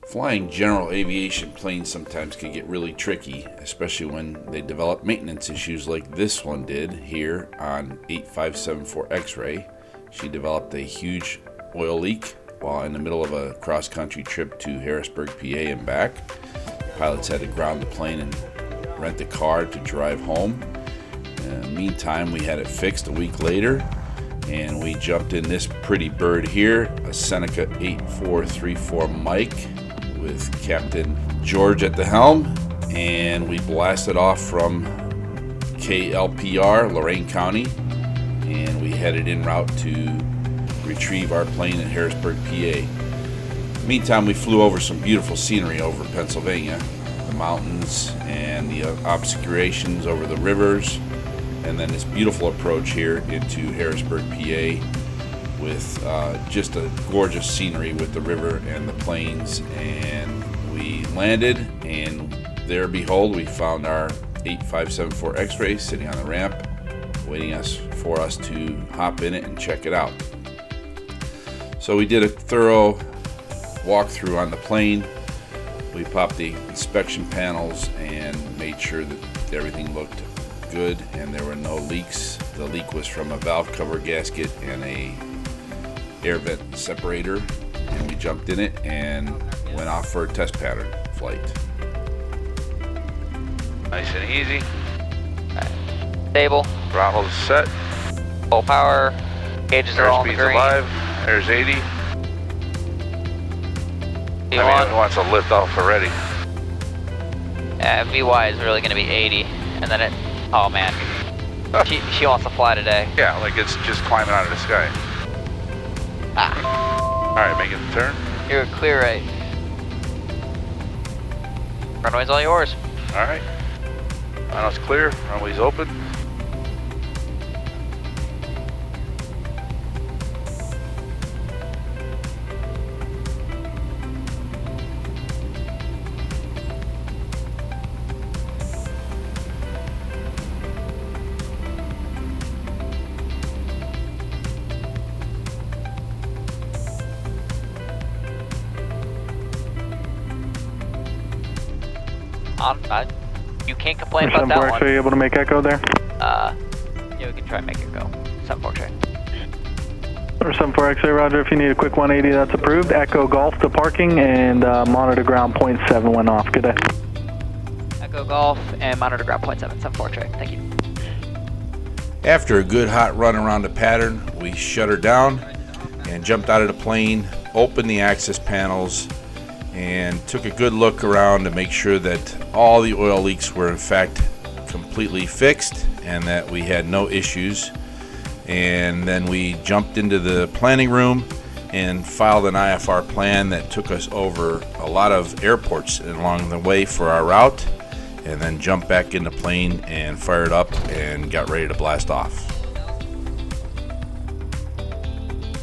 Flying general aviation planes sometimes can get really tricky, especially when they develop maintenance issues like this one did here on 8574 X-ray. She developed a huge oil leak while in the middle of a cross-country trip to Harrisburg PA and back. Pilots had to ground the plane and rent a car to drive home. In the meantime, we had it fixed a week later, and we jumped in this pretty bird here, a Ceneca N8434M with Captain George at the helm, and we blasted off from KLPR, Lorain County, and we headed en route to retrieve our plane in Harrisburg, PA. Meantime, we flew over some beautiful scenery over Pennsylvania, the mountains and the obscurations over the rivers, and then this beautiful approach here into Harrisburg, PA, with just a gorgeous scenery with the river and the plains. And we landed, and there, behold, we found our 8574 X-ray sitting on the ramp, waiting for us to hop in it and check it out. So we did a thorough walkthrough on the plane. We popped the inspection panels and made sure that everything looked good and there were no leaks. The leak was from a valve cover gasket and a air vent separator, and we jumped in it and went off for a test pattern flight. Nice and easy. Stable. Throttle's set. Full power. Gauges are all on the green. Alive. There's 80. V1. I mean, it wants to lift off already. VY is really going to be 80, and then it. Oh man, she wants to fly today. Yeah, like it's just climbing out of the sky. Ah. All right, making the turn. You're clear right. Runway's all yours. All right. Runway's clear. Runway's open. You can't complain about that one. Are you able to make echo there? Yeah, we can try and make it go. 74 X-ray. Or 74 X-ray, roger. If you need a quick 180, that's approved. Echo Golf to parking and monitor ground .7 went off. Good day. Echo Golf and monitor ground .7, 74 X-ray. Thank you. After a good hot run around the pattern, we shut her down and jumped out of the plane, opened the access panels, and took a good look around to make sure that all the oil leaks were in fact completely fixed and that we had no issues. And then we jumped into the planning room and filed an IFR plan that took us over a lot of airports along the way for our route, and then jumped back in the plane and fired up and got ready to blast off.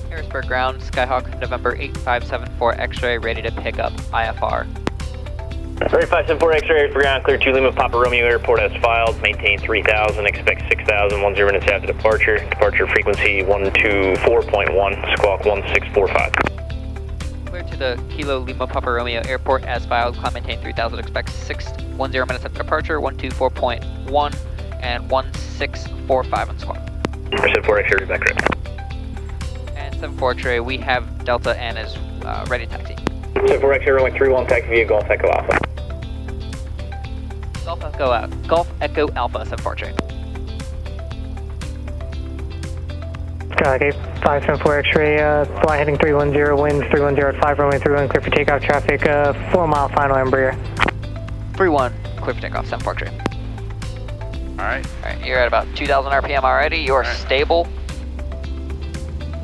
Harrisburg ground, Skyhawk November 8574 X-ray, ready to pick up IFR. 8574 X-ray, Harrisburg ground, clear to Lima Papa Romeo Airport as filed, maintain 3000, expect 6000, 10 minutes after departure. Departure frequency 124.1, squawk 1645. Clear to the Kilo Lima Papa Romeo Airport as filed, climb maintain 3000, expect 10 minutes after departure, 124.1 and 1645 on squawk. 74 X-ray, back right. 74 X-ray, we have Delta and is ready to taxi. 74 X-ray, runway 31, taxi via Golf Echo Alpha. Golf Echo Alpha, 74 X-ray. Skyhawk 8574 X-ray, fly heading 310, winds 310 at 5, runway 31, clear for takeoff traffic, 4 mile final Embraer. 31, clear for takeoff, 74 X-ray. Alright, you're at about 2,000 RPM already, you're stable.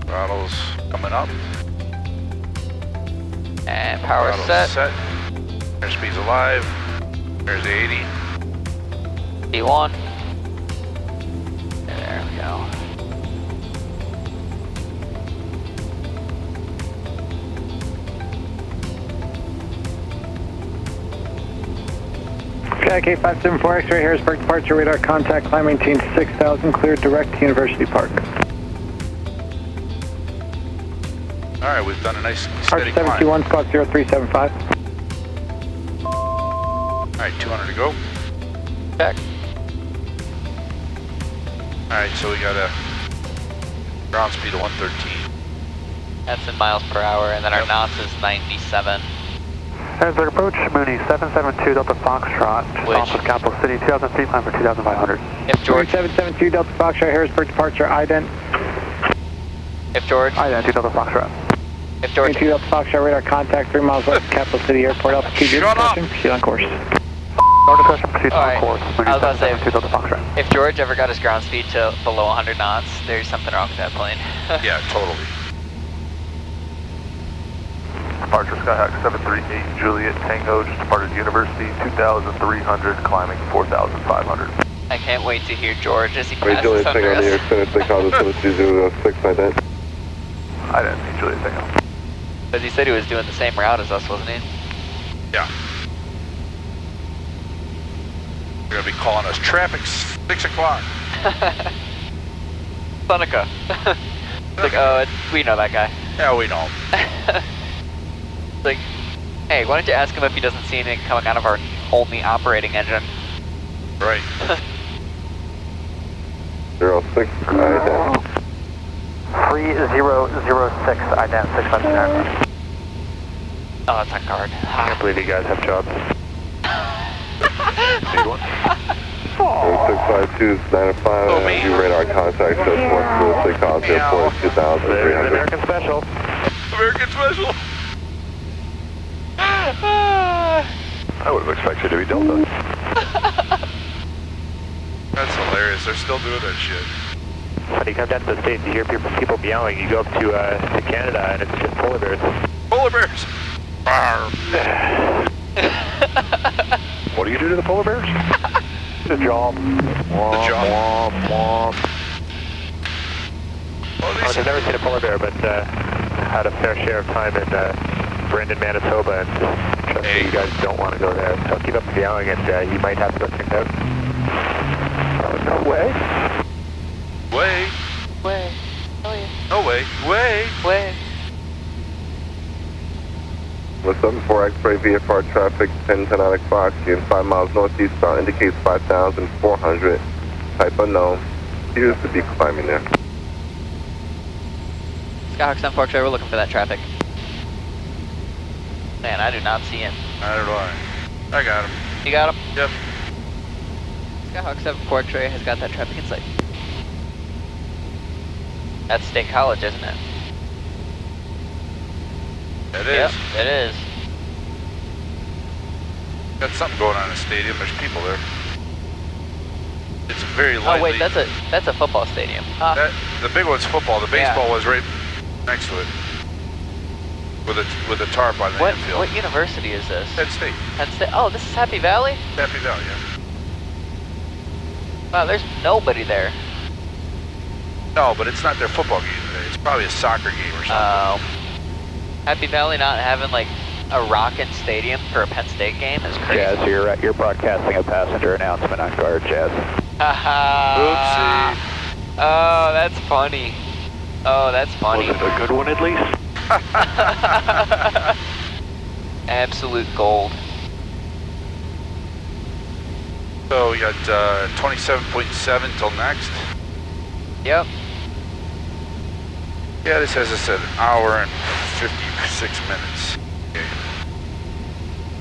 Throttle's coming up. And power Throttle's set. Airspeed's alive. There's the 80. D1. There we go. Skyhawk 8574 X-ray, Harrisburg departure radar contact, climb maintain 6000, cleared direct to University Park. Alright, we've done a nice steady climb. 721, squawk 0375. 200 to go. Check. Alright, so we got a ground speed of 113. That's in miles per hour, and then our knots is 97. Harrisburg approach, Mooney 772 Delta Foxtrot, Which? off of Capital City, 2000 feet, climb for 2,500. If George, 772 Delta Foxtrot, Harrisburg departure, ident. if George, Ident 2 Delta Foxtrot. if George, 2 Delta Foxtrot, radar contact 3 miles west of Capital City Airport, altitude, your Shut up. discussion, proceed on course. Our discussion, proceed All on right. course, I Mooney was about to say- 772 Delta Foxtrot. if George ever got his ground speed to below 100 knots, there's something wrong with that plane. Yeah, totally. Departure Skyhawk 738 Juliet Tango, just departed University, 2,300, climbing 4,500. I can't wait to hear George as he Wait, passes Juliet under Tango, us. New York Center, 6,006, ident. Ident, Juliet Tango. Because he said he was doing the same route as us, wasn't he? Yeah. They're gonna be calling us traffic 6 o'clock. Ceneca. It's like, oh, we know that guy. Yeah, we know. It's like, hey, why don't you ask him if he doesn't see anything coming out of our only operating engine? Right. 06, ident. 3006, ident 600. Oh, that's on guard. I can't believe you guys have jobs. Need one? 0652 is 95, Oh, man. you radar contact says 106, College Airport, 2,300. American Special. American Special. I would have expected to be Delta. That's hilarious. They're still doing that shit. When you come down to the States, you hear people yelling. You go up to Canada, and it's just polar bears. Polar bears. Arr. What do you do to the polar bears? The jaw. The jaw. Oh, these I've never seen a polar bear, but had a fair share of time in Brandon, Manitoba, and trust me, you guys don't want to go there. So keep up the yelling, and you might have to go check out. Oh, no way. way. Way. Oh, yeah. No way. Way. Way. What's up, 4 X-ray VFR traffic, 1010 out of Fox, in 5 miles northeastbound, indicates 5,400, type unknown, appears to be climbing there. Skyhawk N8434, we're looking for that traffic. Man, I do not see him. Neither do I. I got him. You got him? Yep. Skyhawk N8434 has got that traffic in sight. That's State College, isn't it? It Yep, is. it is. Got something going on in the stadium. There's people there. It's very lightly. Oh wait, that's a football stadium. The big one's football. The baseball Yeah. was right next to it. With a tarp on the infield. What university is this? Penn State. Penn State. Oh, this is Happy Valley? Happy Valley, yeah. Wow, there's nobody there. No, but it's not their football game today. It's probably a soccer game or something. Oh. Happy Valley not having like a rockin' stadium for a Penn State game is crazy. Jazz, you're broadcasting a passenger announcement on guard, Jazz. Haha. Oh, that's funny. Oh, that's funny. Was it a good one at least? Absolute gold. So we got 27.7 till next. Yep. Yeah, this has us at an hour and 56 minutes. Okay.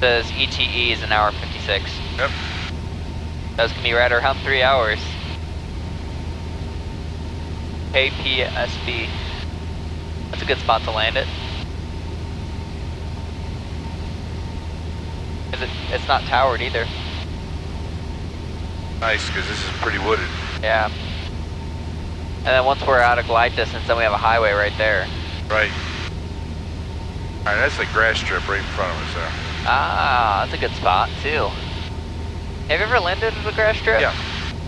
Says ETE is an hour 56. Yep. That's gonna be right around 3 hours. KPSB. That's a good spot to land it. It's not towered either. Nice, because this is pretty wooded. Yeah. And then once we're out of glide distance, then we have a highway right there. Right. Alright, that's the grass strip right in front of us there. Ah, that's a good spot too. Have you ever landed at a grass strip? Yeah.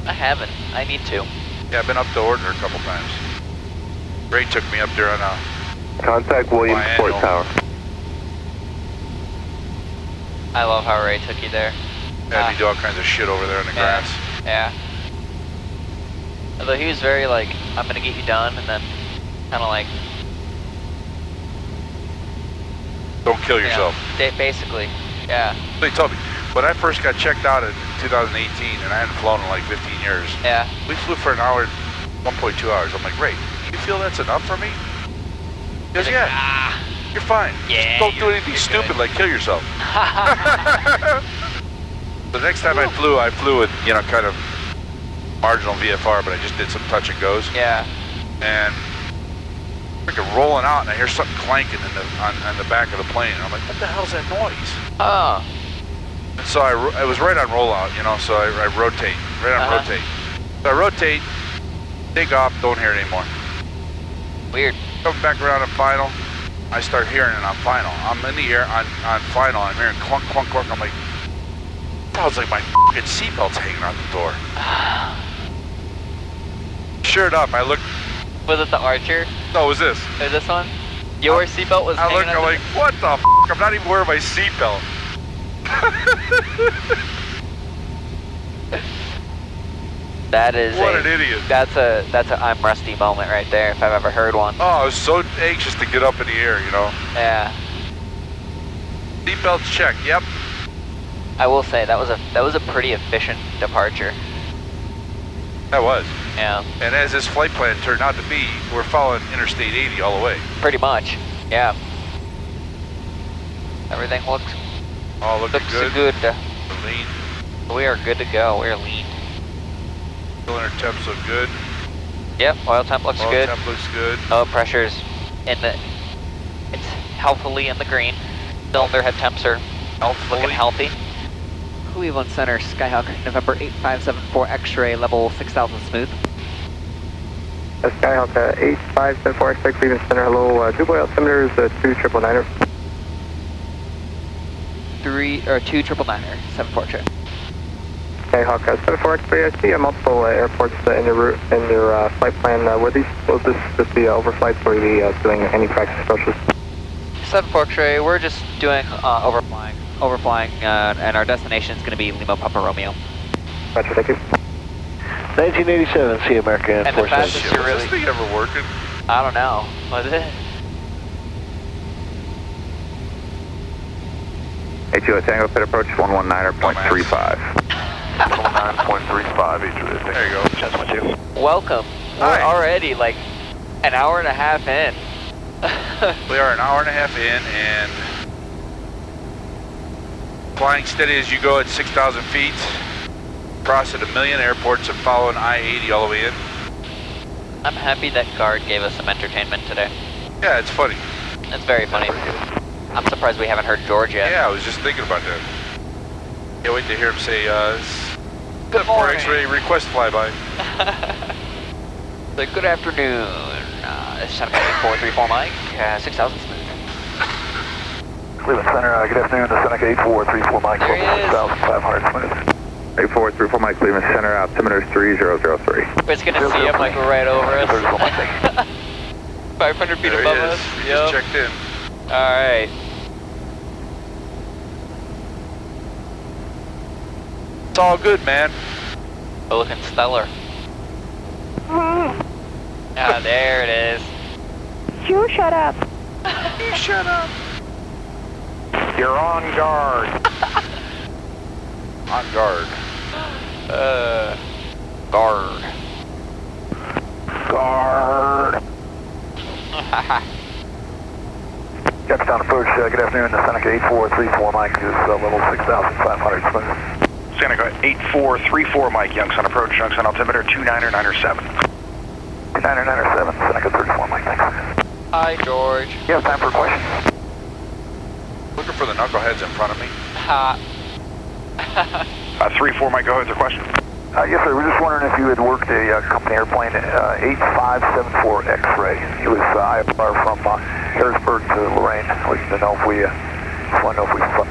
I haven't. I need to. Yeah, I've been up to Order a couple times. Ray took me up there on a... Contact Williamsport Biannual. Tower. I love how Ray took you there. Had me do all kinds of shit over there in the Yeah. grass. Yeah. Although he was very like, I'm gonna get you done, and then kind of like, Don't kill you know, yourself. basically, yeah. They told me. when I first got checked out in 2018, and I hadn't flown in like 15 years. Yeah. We flew for an hour, 1.2 hours. I'm like, Ray, you feel that's enough for me? He goes, yeah. You're fine. Yeah. Don't do anything stupid like kill yourself. The next time I flew with, you know, kind of marginal VFR, but I just did some touch and goes. Yeah. And freaking rolling out, and I hear something clanking on the back of the plane, and I'm like, what the hell's that noise? Oh. And so I was right on rollout, you know, so I rotate, right on rotate. So I rotate, take off, don't hear it anymore. Weird. Come back around on final, I start hearing it on final. I'm in the air on final, I'm hearing clunk, clunk, clunk. I'm like, sounds like my fucking seatbelt's hanging out the door. Sure enough, I looked. Was it the Archer? No, it was this. Is this one? Your seatbelt was hanging out I'm like, what the f***? I'm not even wearing my seatbelt. That is what an idiot. That's a I'm rusty moment right there, if I've ever heard one. Oh, I was so anxious to get up in the air, you know? Yeah. Seatbelts check, yep. I will say that was a pretty efficient departure. That was. Yeah. And as this flight plan turned out to be, we're following Interstate 80 all the way. Pretty much. Yeah. Everything looks looking good. Good. Lean. We are good to go. We're lean. Cylinder temps look good. Yep. Oil temp looks good. Oil temp looks good. Oil pressure's it's healthily in the green. Cylinder head temps are looking healthy. Cleveland Center, Skyhawk November 8574 X-ray, level 6000 smooth. Skyhawk 8574X, Cleveland Center, hello, Dubai altimeters, 2999er. 2999er, 74 check. Skyhawk 74X-ray, I see multiple airports in your flight plan. Will this just be overflights, or are you doing any practice approaches? 74 X-ray, we're just doing overflying, and our destination is going to be Lima Papa Romeo. Gotcha, thank you. 1987, see America And the fastest Shit, you're was really... this thing ever working? I don't know. Was it? A2 Tango pit approach 119.35. 119.35, There you go. Chance 12. Welcome. Hi. We're already like an hour and a half in. We are an hour and a half in, and flying steady as you go at 6,000 feet. Crossing 1 million airports and following I-80 all the way in. I'm happy that Guard gave us some entertainment today. Yeah, it's funny. It's very funny. I'm surprised we haven't heard George yet. Yeah, I was just thinking about that. Can't wait to hear him say, Good morning. X-ray request flyby. So, good afternoon. This is Ceneca N8434M, 6000 smooth. Cleveland Center, good afternoon, the Ceneca N8434M, There he is. 6500 smooth. 8434 Mike Cleveland Center, altimeter 3003. We're just gonna see him like right over us. 500 feet There above he is. us. He just checked in. Alright. It's all good, man. We're looking stellar. Ah, there it is. You shut up. You shut up. You're on guard. On guard. Guard. Guard. Jefferson approach, good afternoon, the Seneca 8434 Mike is level 6,500 smooth. Seneca 8434 Mike, Youngstown approach, Youngstown altimeter 2997. 2997, Seneca 34 Mike, thanks. Hi, George. You have time for a question? Looking for the knuckleheads in front of me. Ha. 3-4 Mike, go ahead with your question. Yes, sir. We're just wondering if you had worked a company airplane 8574X-ray. He was IFR from Harrisburg to Lorraine. We didn't know if we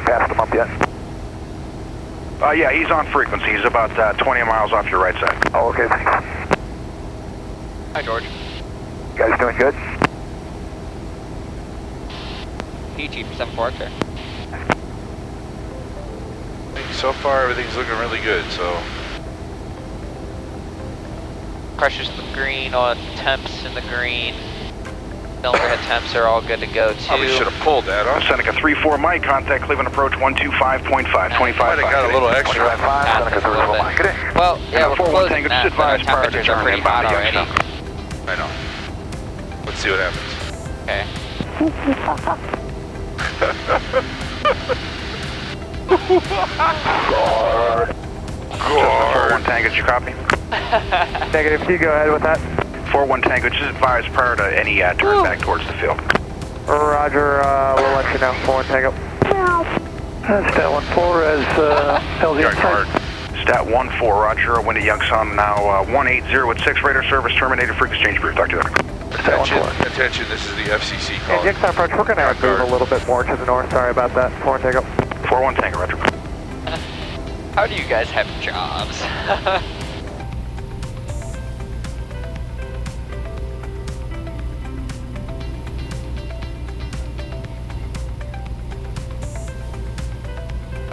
passed him up yet. Yeah, he's on frequency. He's about 20 miles off your right side. Oh, okay. Thanks. Hi, George. You guys doing good? PG for 74 X-ray. I think so far everything's looking really good, so. Pressure's in the green, oil temps in the green. Cylinder head temps are all good to go too. Probably should have pulled that, huh? Seneca 34 Mike, contact Cleveland approach 125.5, 25.5. Might have got a little extra. 25.5, Seneca 34 Mike. Good day. Well, yeah, we're 41 closing Tango, that, just but our advise prior to temperatures are turn pretty inbound hot to already. Youngstown. I know. Let's see what happens. Okay. Guard. 41 Tango, did you copy? Negative, can you go ahead with that? 41 Tango, just advise prior to any turn back towards the field. Roger, we'll let you know. 41 Tango. Stat 1-4 as LZ. Yard guard. Stat 1-4, Roger, wind to Youngstown now 180 with 6 radar service terminated, frequency exchange brief. Talk to you later. Attention, attention, this is the FCC call. Youngstown approach, we're going to move a little bit more to the north. Sorry about that. 41 Tango. 41 Tango, Roger. How do you guys have jobs?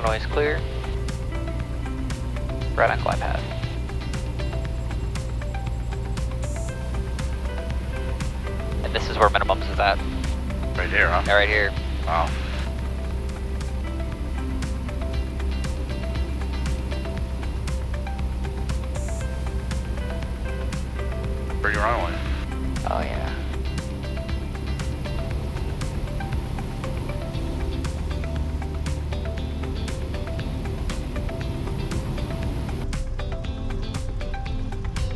Noise clear. Right on glide path. And this is where minimums is at. Right here, huh? Yeah, right here. Wow. Pretty runway. Oh yeah.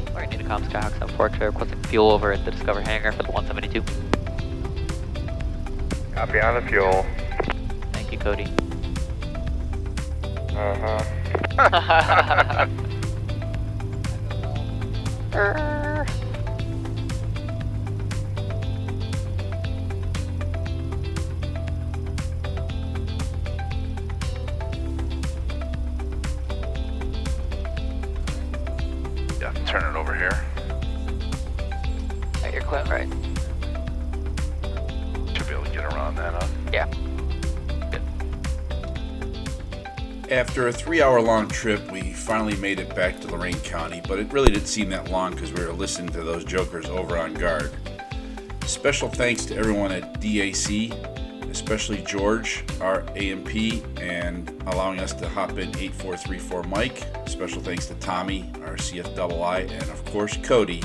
Alright, need to calm Skyhawk N84X requesting fuel over at the Discover hangar for the 172. Copy on the fuel. Thank you, Cody. Yeah, turn it over here. You're clear, right? Should be able to get around that, huh? Yeah. After a 3-hour-long trip, we finally made it back to Lorain County, but it really didn't seem that long because we were listening to those jokers over on guard. Special thanks to everyone at DAC, especially George, our AMP, and allowing us to hop in 8434 Mike. Special thanks to Tommy, our CFII, and of course Cody,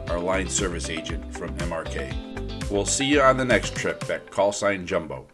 our line service agent from MRK. We'll see you on the next trip at call sign Jumbo.